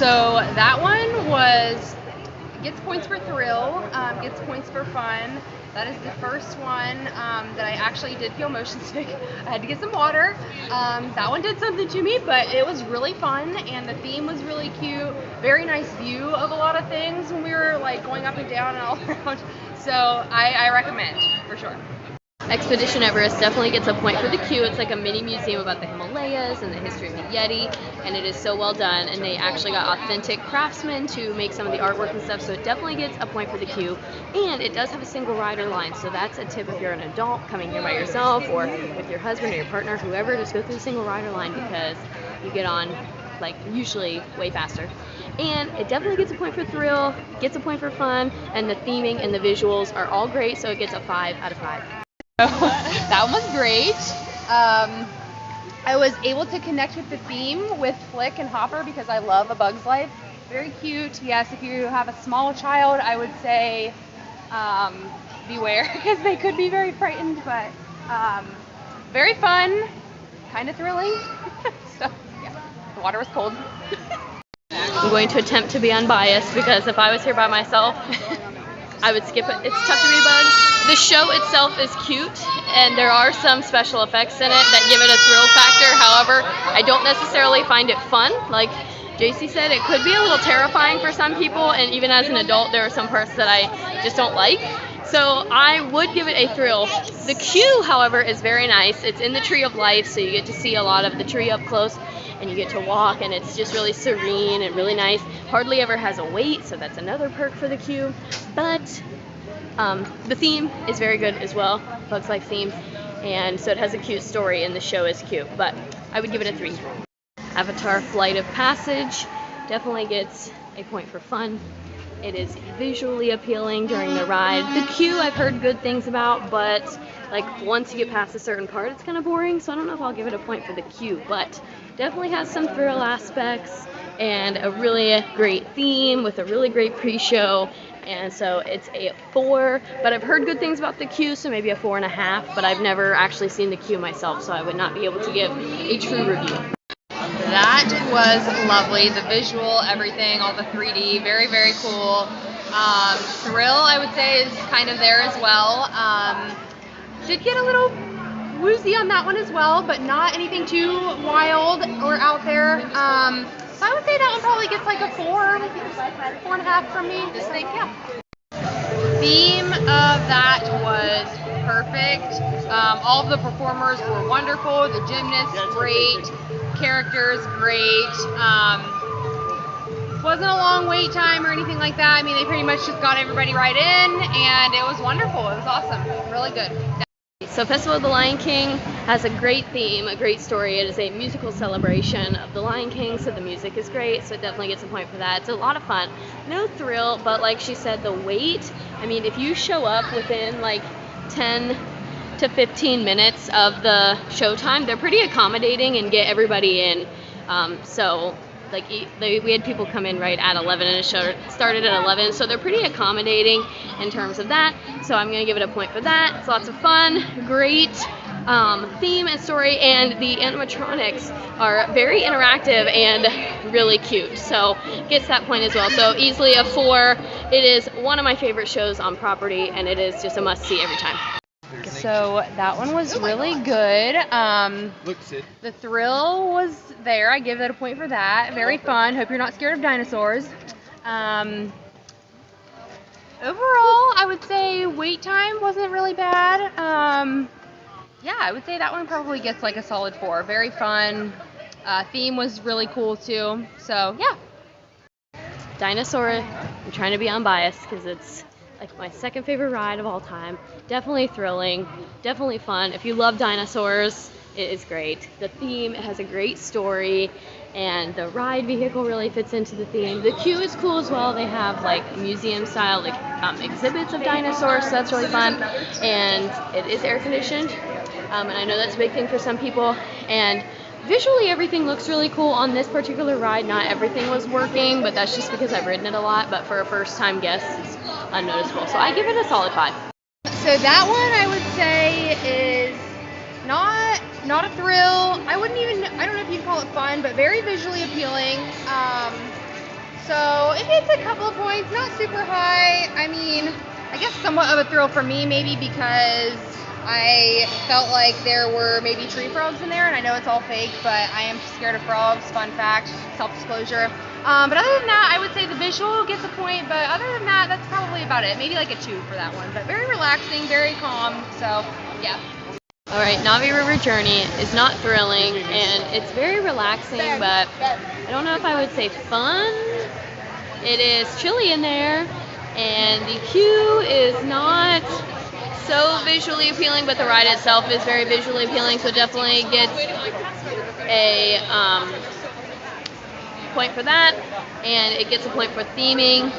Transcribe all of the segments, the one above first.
So that one gets points for thrill, gets points for fun. That is the first one that I actually did feel motion sick. I had to get some water. That one did something to me, but it was really fun, and the theme was really cute. Very nice view of a lot of things when we were like going up and down and all around. So I recommend for sure. Expedition Everest definitely gets a point for the queue. It's like a mini museum about the Himalayas and the history of the Yeti, and it is so well done, and they actually got authentic craftsmen to make some of the artwork and stuff, so it definitely gets a point for the queue. And it does have a single rider line, so that's a tip if you're an adult coming here by yourself or with your husband or your partner, whoever, just go through the single rider line because you get on like usually way faster. And it definitely gets a point for thrill, gets a point for fun, and the theming and the visuals are all great, so it gets a 5 out of 5. That one was great. I was able to connect with the theme with Flick and Hopper because I love A Bug's Life. Very cute. Yes, if you have a small child, I would say beware because they could be very frightened, but very fun, kind of thrilling. So, yeah, the water was cold. I'm going to attempt to be unbiased because if I was here by myself, I would skip it. It's Tough to Be Bug. The show itself is cute, and there are some special effects in it that give it a thrill factor. However, I don't necessarily find it fun. Like JC said, it could be a little terrifying for some people, and even as an adult, there are some parts that I just don't like. So I would give it a thrill. The queue, however, is very nice. It's in the Tree of Life, so you get to see a lot of the tree up close, and you get to walk, and it's just really serene and really nice. Hardly ever has a wait, so that's another perk for the queue. But the theme is very good as well, Bugs Life theme, and so it has a cute story, and the show is cute. But I would give it a 3. Avatar Flight of Passage definitely gets a point for fun. It is visually appealing during the ride. The queue I've heard good things about, but like once you get past a certain part, it's kind of boring, so I don't know if I'll give it a point for the queue, but definitely has some thrill aspects and a really great theme with a really great pre-show, and so it's a 4, but I've heard good things about the queue, so maybe a 4.5, but I've never actually seen the queue myself, so I would not be able to give a true review. That was lovely. The visual, everything, all the 3D, very, very cool. Thrill, I would say, is kind of there as well. Did get a little woozy on that one as well, but not anything too wild or out there. So I would say that one probably gets like a 4, 4.5 from me. Just think, yeah. Theme of that was perfect. All of the performers were wonderful. The gymnasts, great. Characters, great. Wasn't a long wait time or anything like that. I mean, they pretty much just got everybody right in, and it was wonderful. It was awesome. Really good. So Festival of the Lion King has a great theme, a great story. It is a musical celebration of the Lion King, so the music is great, so it definitely gets a point for that. It's a lot of fun. No thrill, but like she said, the wait, I mean, if you show up within like 10 to 15 minutes of the showtime, they're pretty accommodating and get everybody in. So like we had people come in right at 11 and the show started at 11, so they're pretty accommodating in terms of that, so I'm going to give it a point for that. It's lots of fun, great theme and story, and the animatronics are very interactive and really cute, so gets that point as well. So easily a 4. It is one of my favorite shows on property, and it is just a must-see every time. So that one was really good. The thrill was there. I give it a point for that. Very fun. Hope you're not scared of dinosaurs. Overall, I would say wait time wasn't really bad. Yeah, I would say that one probably gets like a solid 4. Very fun. Theme was really cool too. So yeah. Dinosaur, I'm trying to be unbiased because it's like my second favorite ride of all time. Definitely thrilling, definitely fun. If you love dinosaurs, it is great. The theme, it has a great story, and the ride vehicle really fits into the theme. The queue is cool as well. They have like museum style like exhibits of dinosaurs, so that's really fun. And it is air conditioned, and I know that's a big thing for some people. And visually, everything looks really cool on this particular ride. Not everything was working, but that's just because I've ridden it a lot. But for a first-time guest, it's unnoticeable. So I give it a solid 5. So that one I would say is not a thrill. I don't know if you'd call it fun, but very visually appealing. So it gets a couple of points, not super high. I mean, I guess somewhat of a thrill for me, maybe because I felt like there were maybe tree frogs in there, and I know it's all fake, but I am scared of frogs. Fun fact, self-disclosure. But other than that, I would say the visual gets a point, but other than that, that's probably about it. Maybe like a 2 for that one, but very relaxing, very calm, so yeah. Alright, Navi River Journey is not thrilling, and it's very relaxing, but I don't know if I would say fun. It is chilly in there, and the queue is not so visually appealing, but the ride itself is very visually appealing, so definitely gets a point for that, and it gets a point for theming.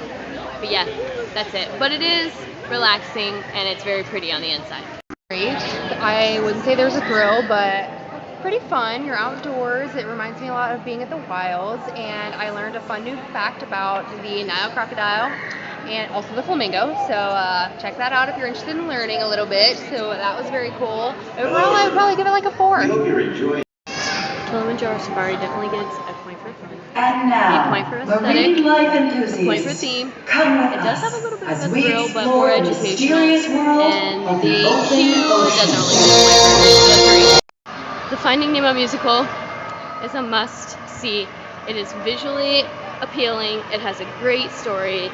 But yeah, that's it. But it is relaxing, and it's very pretty on the inside. I wouldn't say there's a thrill, but pretty fun. You're outdoors. It reminds me a lot of being at the wilds, and I learned a fun new fact about the Nile crocodile and also the flamingo. So check that out if you're interested in learning a little bit. So that was very cool. Overall, I would probably give it like a 4. Kilimanjaro Safari definitely gets a point for fun, And now, a point for marine aesthetic, life a enthusiasts, point for theme. come with It does have a us little bit as of a we thrill, but more explore the educational. mysterious world And of the the open queue ocean. doesn't really get a point for me, so 3. The Finding Nemo musical is a must-see. It is visually appealing. It has a great story.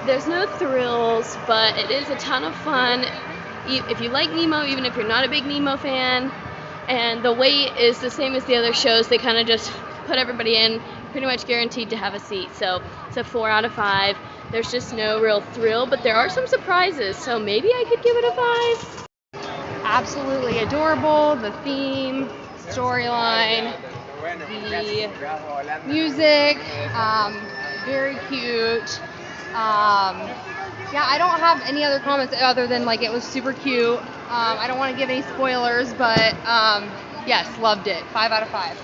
There's no thrills, but it is a ton of fun. If you like Nemo, even if you're not a big Nemo fan, and the wait is the same as the other shows, they kind of just put everybody in, pretty much guaranteed to have a seat. So it's a 4 out of 5. There's just no real thrill, but there are some surprises, so maybe I could give it a 5. Absolutely adorable. The theme, storyline, the music, very cute. Yeah, I don't have any other comments other than like it was super cute. I don't want to give any spoilers, but yes, loved it. 5 out of 5.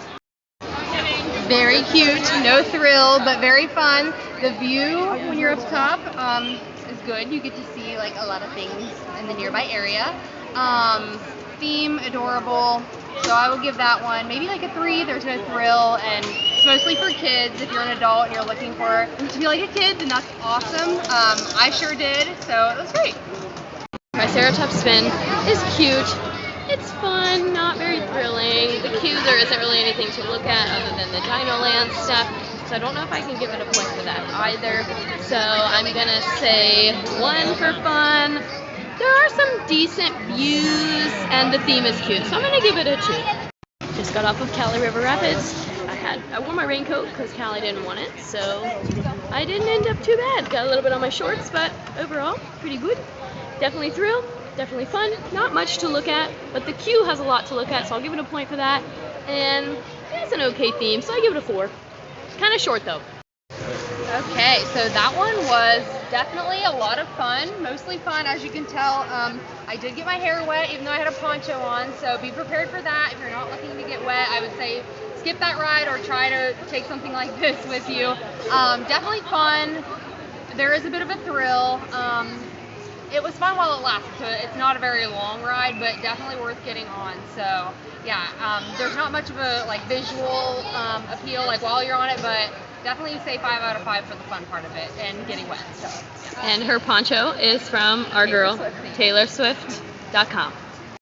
Very cute, no thrill, but very fun. The view when you're up top is good. You get to see like a lot of things in the nearby area. Theme, adorable. So I will give that one maybe like a 3. There's no thrill, and it's mostly for kids. If you're an adult and you're looking for to feel like a kid, then that's awesome. I sure did, so it was great. Triceratops Spin is cute. It's fun, not very thrilling. The queue, there isn't really anything to look at other than the Dino Land stuff. So I don't know if I can give it a point for that either. So I'm gonna say 1 for fun. There are some decent views, and the theme is cute, so I'm gonna give it a 2. Just got off of Cali River Rapids. I wore my raincoat because Callie didn't want it, so I didn't end up too bad. Got a little bit on my shorts, but overall, pretty good. Definitely thrill, definitely fun. Not much to look at, but the queue has a lot to look at, so I'll give it a point for that. And it's an okay theme, so I give it a 4. Kind of short though. Okay, so that one was definitely a lot of fun, mostly fun, as you can tell. I did get my hair wet, even though I had a poncho on, so be prepared for that. If you're not looking to get wet, I would say skip that ride or try to take something like this with you. Definitely fun. There is a bit of a thrill. It was fun while it lasted, so it's not a very long ride, but definitely worth getting on. So yeah, there's not much of a like visual appeal like while you're on it, but definitely say 5 out of 5 for the fun part of it and getting wet. So yeah. And her poncho is from our girl, TaylorSwift.com.